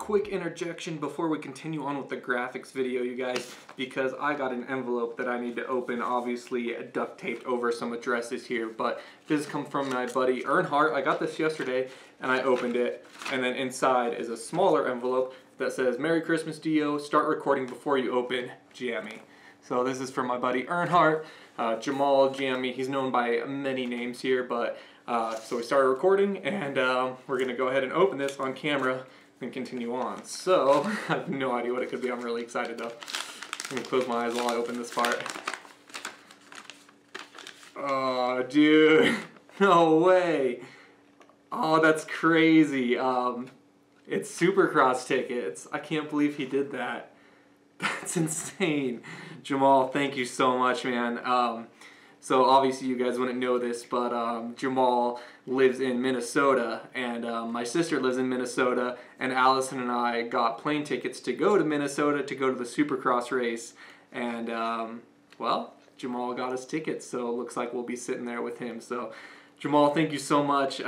quick interjection before we continue on with the graphics video, you guys, because I got an envelope that I need to open, obviously duct taped over some addresses here, but this comes from my buddy Earnhardt. I got this yesterday and I opened it, and then inside is a smaller envelope that says, "Merry Christmas, DeeO, start recording before you open, Jammy." So this is from my buddy Earnhardt, Jamal, Jammy. He's known by many names here, but so we started recording, and we're gonna go ahead and open this on camera and continue on. So I have no idea what it could be. I'm really excited though. I'm gonna close my eyes while I open this part. Oh, dude, no way. Oh, that's crazy. It's Supercross tickets. I can't believe he did that. That's insane. Jamal, thank you so much, man. So obviously you guys wouldn't know this, but Jamal lives in Minnesota, and my sister lives in Minnesota, and Allison and I got plane tickets to go to Minnesota to go to the Supercross race, and well, Jamal got us tickets, so it looks like we'll be sitting there with him. So Jamal, thank you so much.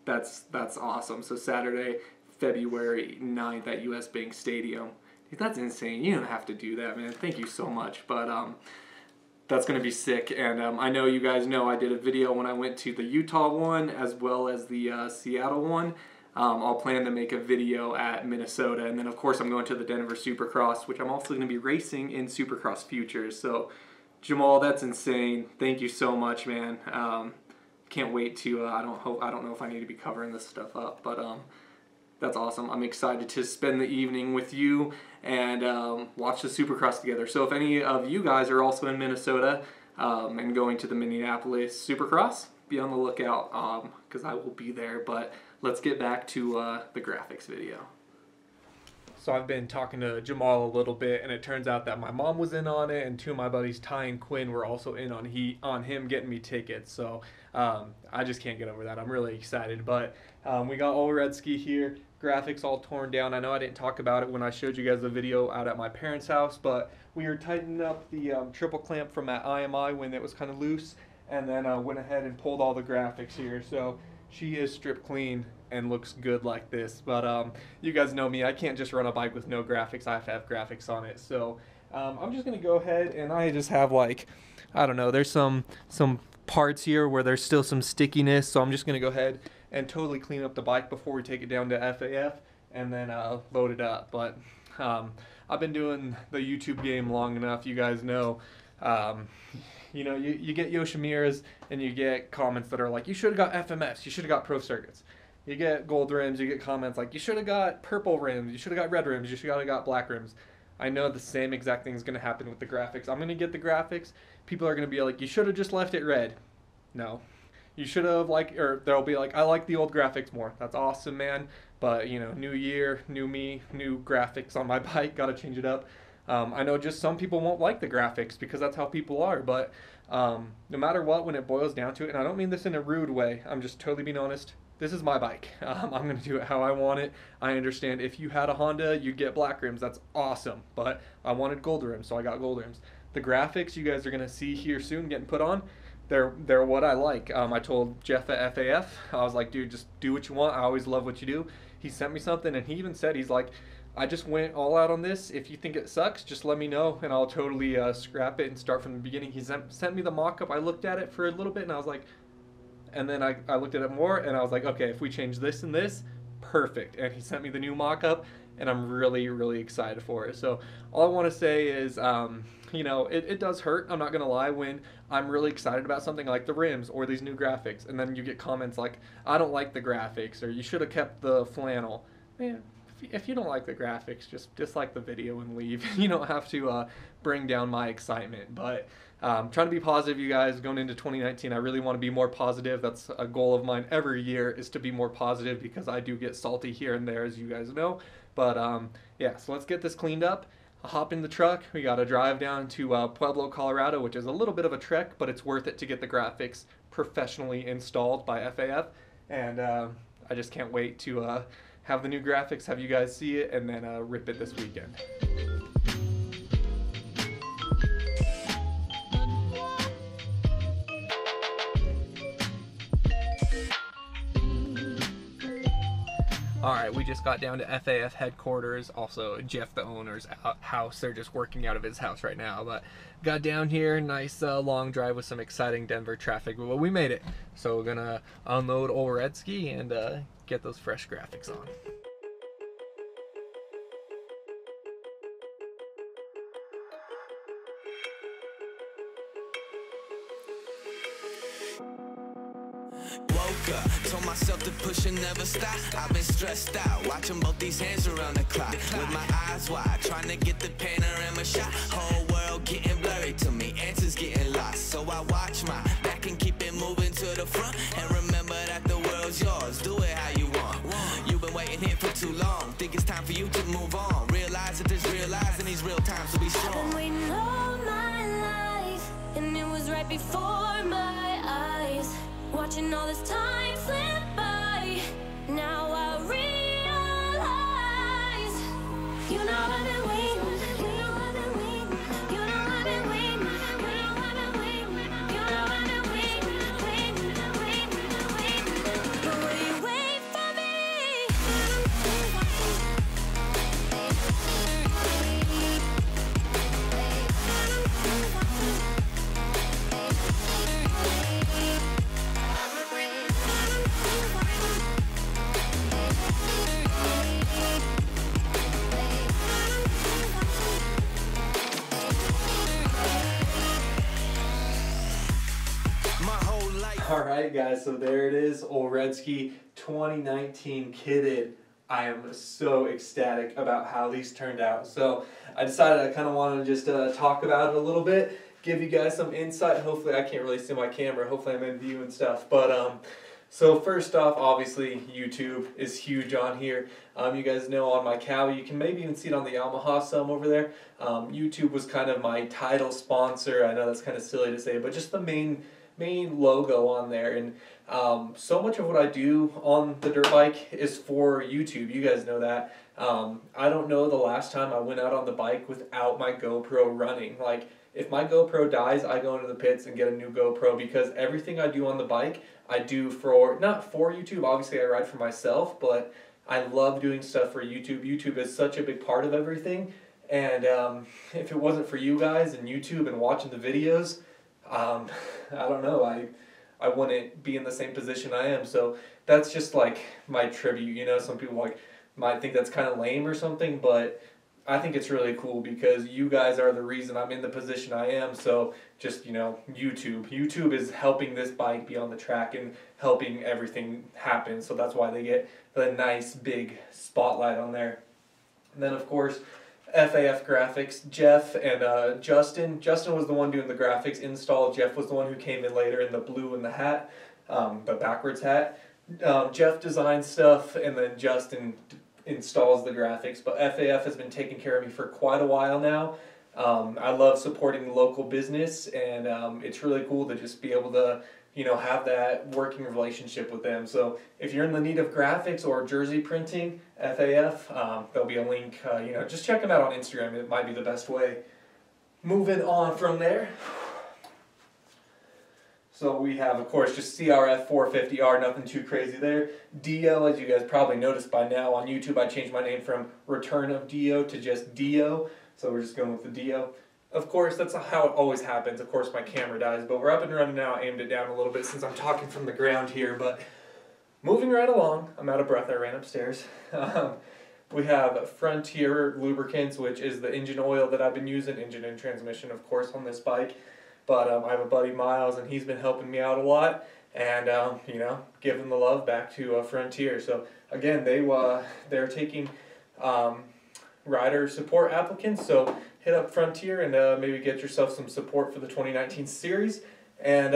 That's awesome. So Saturday, February 9th at US Bank Stadium. Dude, that's insane. You don't have to do that, man. Thank you so much. But that's going to be sick. And I know you guys know I did a video when I went to the Utah one as well as the Seattle one. I'll plan to make a video at Minnesota. And then, of course, I'm going to the Denver Supercross, which I'm also going to be racing in Supercross Futures. So, Jamal, that's insane. Thank you so much, man. Can't wait to, I don't know if I need to be covering this stuff up, but that's awesome. I'm excited to spend the evening with you and watch the Supercross together. So if any of you guys are also in Minnesota and going to the Minneapolis Supercross, be on the lookout because I will be there. But let's get back to the graphics video. So I've been talking to Jamal a little bit, and it turns out that my mom was in on it, and two of my buddies, Ty and Quinn, were also in on him getting me tickets. So I just can't get over that. I'm really excited. But we got Olszewski here, graphics all torn down. I know I didn't talk about it when I showed you guys the video out at my parents' house, but we were tightening up the triple clamp from that IMI when it was kind of loose, and then went ahead and pulled all the graphics here. So she is stripped clean and looks good like this. But you guys know me, I can't just run a bike with no graphics. I have to have graphics on it. So I'm just gonna go ahead, and I just have, like, I don't know, there's some parts here where there's still some stickiness, so I'm just gonna go ahead and totally clean up the bike before we take it down to FAF and then load it up. But I've been doing the YouTube game long enough. You guys know, you know, you get Yoshimiras and you get comments that are like, you should have got FMFs, you should have got Pro Circuits. You get gold rims, you get comments like, you should have got purple rims, you should have got red rims, you should have got black rims. I know the same exact thing is going to happen with the graphics. I'm going to get the graphics. People are going to be like, you should have just left it red. No. You should have, like, or they'll be like, I like the old graphics more. That's awesome, man. But, you know, new year, new me, new graphics on my bike. Got to change it up. I know just some people won't like the graphics because that's how people are. But no matter what, when it boils down to it, and I don't mean this in a rude way, I'm just totally being honest. This is my bike. I'm going to do it how I want it. I understand if you had a Honda, you'd get black rims. That's awesome. But I wanted gold rims, so I got gold rims. The graphics you guys are going to see here soon getting put on, they're what I like. I told Jeff at FAF, I was like, dude, just do what you want. I always love what you do. He sent me something, and he even said, he's like, I just went all out on this. If you think it sucks, just let me know, and I'll totally scrap it and start from the beginning. He sent me the mock-up. I looked at it for a little bit, and I was like, and then I looked at it more, and I was like, okay, if we change this and this, perfect. And he sent me the new mock-up, and I'm really, really excited for it. So all I want to say is, you know, it does hurt, I'm not going to lie, when I'm really excited about something like the rims or these new graphics, and then you get comments like, I don't like the graphics, or you should have kept the flannel. Man, if you don't like the graphics, just dislike the video and leave. You don't have to bring down my excitement. But trying to be positive, you guys, going into 2019. I really want to be more positive. That's a goal of mine every year, is to be more positive, because I do get salty here and there, as you guys know. But yeah, so let's get this cleaned up. I'll hop in the truck. We got to drive down to Pueblo, Colorado, which is a little bit of a trek, but it's worth it to get the graphics professionally installed by FAF. And I just can't wait to have the new graphics, have you guys see it, and then rip it this weekend. Alright, we just got down to FAF headquarters, also Jeff the owner's house. They're just working out of his house right now, but got down here, nice long drive with some exciting Denver traffic, but we made it. So we're gonna unload Olszewski and get those fresh graphics on. Told myself to push and never stop. I've been stressed out, watching both these hands around the clock. With my eyes wide, trying to get the panorama shot. Whole world getting blurry to me, answers getting lost. So I watch my back and keep it moving to the front. And remember that the world's yours, do it how you want. You've been waiting here for too long, think it's time for you to move on. Realize that there's realize in these real times to be strong. I've been waiting all my life, and it was right before my eyes. Watching all this time slip by, now I realize. You know I've been waiting, you know I've been waiting, you know I've been waiting, you know I've been waiting, you know I've been waiting, waiting. But will you wait for me? Alright guys, so there it is, Olszewski 2019 kitted. I am so ecstatic about how these turned out. So I decided I kind of wanted to just talk about it a little bit, give you guys some insight. Hopefully I can't really see my camera, hopefully I'm in view and stuff. But so first off, obviously YouTube is huge on here. You guys know on my cow, you can maybe even see it on the Yamaha some over there. YouTube was kind of my title sponsor. I know that's kind of silly to say, but just the main logo on there. And so much of what I do on the dirt bike is for YouTube. You guys know that. I don't know the last time I went out on the bike without my GoPro running. Like, if my GoPro dies, I go into the pits and get a new GoPro, because everything I do on the bike, I do for, not for YouTube, obviously I ride for myself, but I love doing stuff for YouTube. YouTube is such a big part of everything, and if it wasn't for you guys and YouTube and watching the videos, I don't know, I wouldn't be in the same position I am. So that's just like my tribute, you know. Some people might think that's kind of lame or something, but I think it's really cool because you guys are the reason I'm in the position I am. So just, you know, YouTube is helping this bike be on the track and helping everything happen. So that's why they get the nice big spotlight on there. And then of course, FAF graphics, Jeff and Justin. Justin was the one doing the graphics install. Jeff was the one who came in later in the blue and the hat, the backwards hat. Jeff designs stuff, and then Justin installs the graphics. But FAF has been taking care of me for quite a while now. I love supporting local business, and it's really cool to just be able to, you know, have that working relationship with them. So if you're in the need of graphics or jersey printing, FAF, there'll be a link. You know, just check them out on Instagram. It might be the best way. Moving on from there. So we have, of course, just CRF 450R, nothing too crazy there. DeeO, as you guys probably noticed by now on YouTube, I changed my name from Return of DeeO to just DeeO. So we're just going with the DeeO. Of course, that's how it always happens. Of course, my camera dies, but we're up and running now. I aimed it down a little bit since I'm talking from the ground here, but moving right along. I'm out of breath. I ran upstairs. We have Frontier Lubricants, which is the engine oil that I've been using, engine and transmission, of course, on this bike. But I have a buddy, Miles, and he's been helping me out a lot, and, you know, giving the love back to Frontier. So, again, they're taking rider support applicants, so hit up Frontier and maybe get yourself some support for the 2019 series, and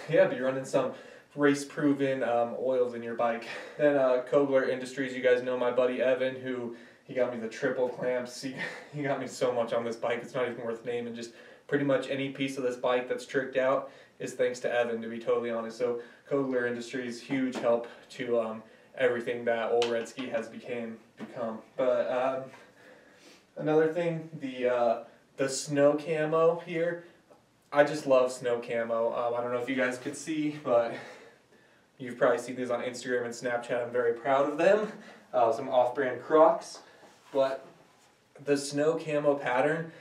yeah, be running some race-proven oils in your bike. Then Kogler Industries, you guys know my buddy Evan, who he got me the triple clamps. He got me so much on this bike, it's not even worth naming. Just pretty much any piece of this bike that's tricked out is thanks to Evan, to be totally honest. So Kogler Industries, huge help to everything that Olszewski has become. But another thing, the snow camo here, I just love snow camo. I don't know if you guys could see, but you've probably seen these on Instagram and Snapchat. I'm very proud of them. some off-brand Crocs, but the snow camo pattern,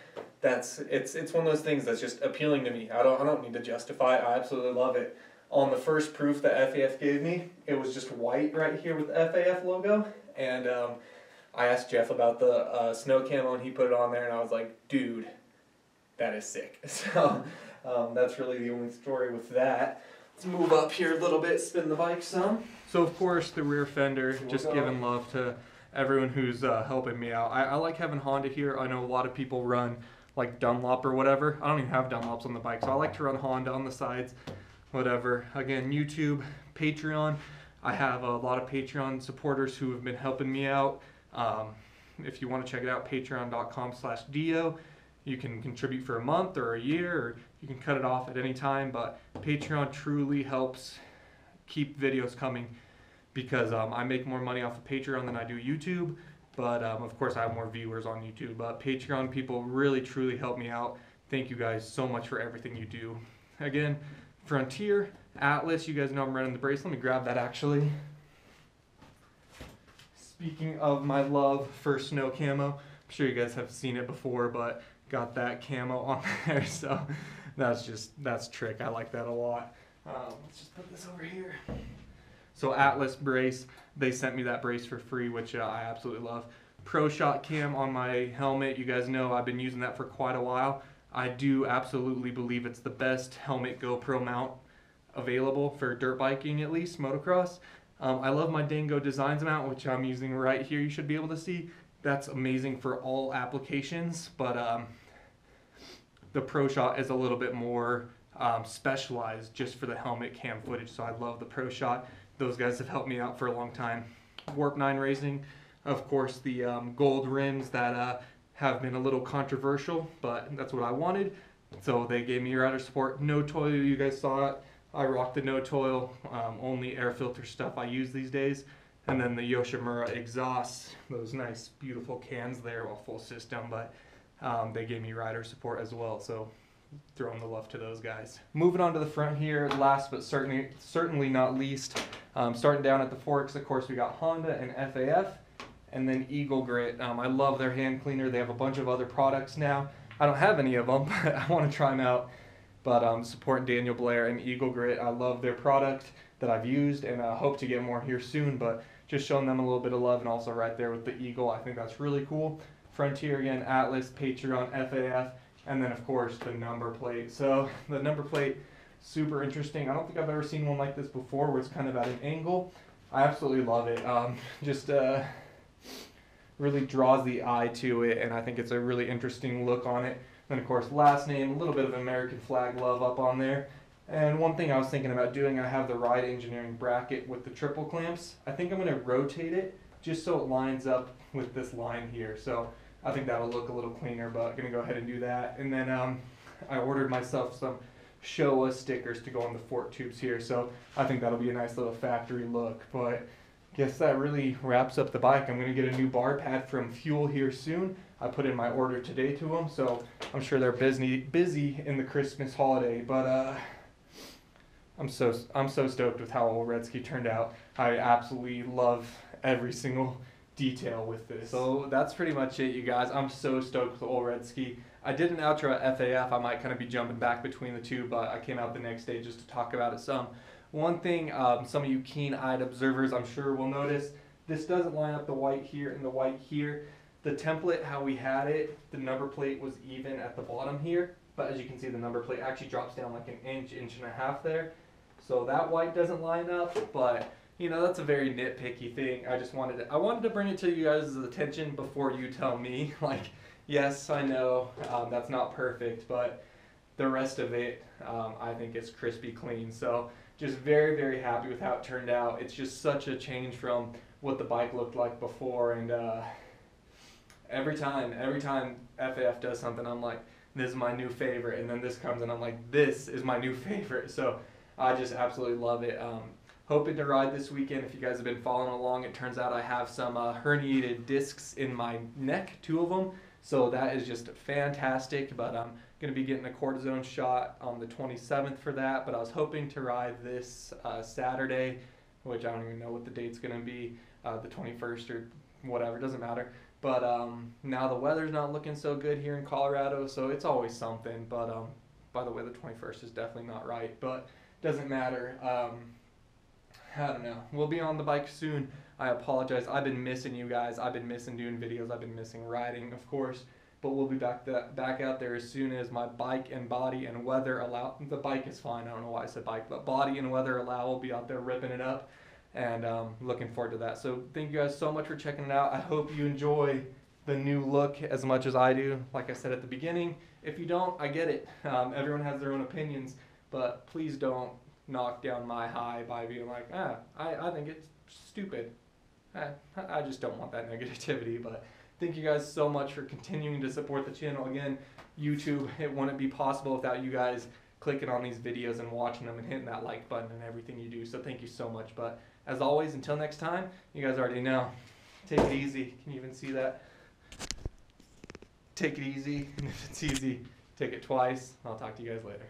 it's one of those things that's just appealing to me. I don't need to justify it. I absolutely love it. On the first proof that FAF gave me, it was just white right here with the FAF logo, and I asked Jeff about the snow camo, and he put it on there, and I was like, dude, that is sick. So that's really the only story with that. Let's move up here a little bit, spin the bike some. So of course the rear fender, just giving love to everyone who's helping me out. I like having Honda here. I know a lot of people run like Dunlop or whatever. I don't even have Dunlops on the bike, so I like to run Honda on the sides, whatever. Again, YouTube, Patreon. I have a lot of Patreon supporters who have been helping me out. If you want to check it out, patreon.com/DeeO. You can contribute for a month or a year, or you can cut it off at any time, but Patreon truly helps keep videos coming because I make more money off of Patreon than I do YouTube, but of course I have more viewers on YouTube. But Patreon people really truly help me out. Thank you guys so much for everything you do. Again, Frontier, Atlas, you guys know I'm running the brace. Let me grab that actually. Speaking of my love for snow camo, I'm sure you guys have seen it before, but got that camo on there, so that's trick. I like that a lot. Let's just put this over here. So Atlas brace, they sent me that brace for free, which I absolutely love. Pro Shot cam on my helmet. You guys know I've been using that for quite a while. I do absolutely believe it's the best helmet GoPro mount available for dirt biking, at least motocross. I love my Dango Designs mount, which I'm using right here. You should be able to see. That's amazing for all applications, but the Pro Shot is a little bit more specialized just for the helmet cam footage, so I love the Pro Shot. Those guys have helped me out for a long time. Warp 9 Racing, of course, the gold rims that have been a little controversial, but that's what I wanted. So they gave me rider support. No toil, you guys saw it. I rock the no toil, only air filter stuff I use these days. And then the Yoshimura exhausts, those nice beautiful cans there, well, full system, but they gave me rider support as well, so throwing the love to those guys. Moving on to the front here, last but certainly not least, starting down at the forks, of course we got Honda and FAF, and then Eagle Grit. I love their hand cleaner. They have a bunch of other products now. I don't have any of them, but I want to try them out. But supporting Daniel Blair and Eagle Grit. I love their product that I've used, and I hope to get more here soon, but just showing them a little bit of love, and also right there with the Eagle, I think that's really cool. Frontier again, Atlas, Patreon, FAF, and then of course the number plate. So the number plate, super interesting. I don't think I've ever seen one like this before where it's kind of at an angle. I absolutely love it. Just really draws the eye to it, and I think it's a really interesting look on it. Then of course last name, a little bit of American flag love up on there. And one thing I was thinking about doing, I have the Ride Engineering bracket with the triple clamps. I think I'm going to rotate it just so it lines up with this line here. So I think that'll look a little cleaner, but I'm going to go ahead and do that. And then I ordered myself some Showa stickers to go on the fork tubes here. So I think that'll be a nice little factory look. But I guess that really wraps up the bike. I'm going to get a new bar pad from Fuel here soon. I put in my order today to them, so I'm sure they're busy in the Christmas holiday. But I'm so stoked with how Olszewski turned out. I absolutely love every single detail with this. So that's pretty much it, you guys. I'm so stoked with Olszewski. I did an outro at FAF. I might kind of be jumping back between the two, but I came out the next day just to talk about it some. One thing, some of you keen-eyed observers I'm sure will notice, this doesn't line up the white here and the white here. The template, how we had it, the number plate was even at the bottom here, but as you can see, the number plate actually drops down like an inch, inch and a half there. So that white doesn't line up, but you know, that's a very nitpicky thing. I wanted to bring it to you guys' attention before you tell me, like, yes, I know that's not perfect, but the rest of it, I think it's crispy clean. So just very, very happy with how it turned out. It's just such a change from what the bike looked like before, and every time FAF does something, I'm like, this is my new favorite, and then this comes and I'm like, this is my new favorite. So I just absolutely love it. Hoping to ride this weekend. If you guys have been following along, it turns out I have some herniated discs in my neck, 2 of them. So that is just fantastic, but I'm going to be getting a cortisone shot on the 27th for that. But I was hoping to ride this Saturday, which I don't even know what the date's going to be. the 21st or whatever, doesn't matter. But now the weather's not looking so good here in Colorado, so it's always something. But by the way, the 21st is definitely not right, but doesn't matter. I don't know. We'll be on the bike soon. I apologize. I've been missing you guys. I've been missing doing videos. I've been missing riding, of course. But we'll be back out there as soon as my bike and body and weather allow. The bike is fine. I don't know why I said bike, but body and weather allow. We'll be out there ripping it up, and looking forward to that. So thank you guys so much for checking it out. I hope you enjoy the new look as much as I do. Like I said at the beginning, if you don't, I get it. Everyone has their own opinions, but please don't knock down my high by being like, I think it's stupid. I just don't want that negativity. But thank you guys so much for continuing to support the channel. Again, YouTube, it wouldn't be possible without you guys clicking on these videos and watching them and hitting that like button and everything you do. So thank you so much. But as always, until next time, you guys already know, take it easy. Can you even see that? Take it easy. And if it's easy, take it twice. I'll talk to you guys later.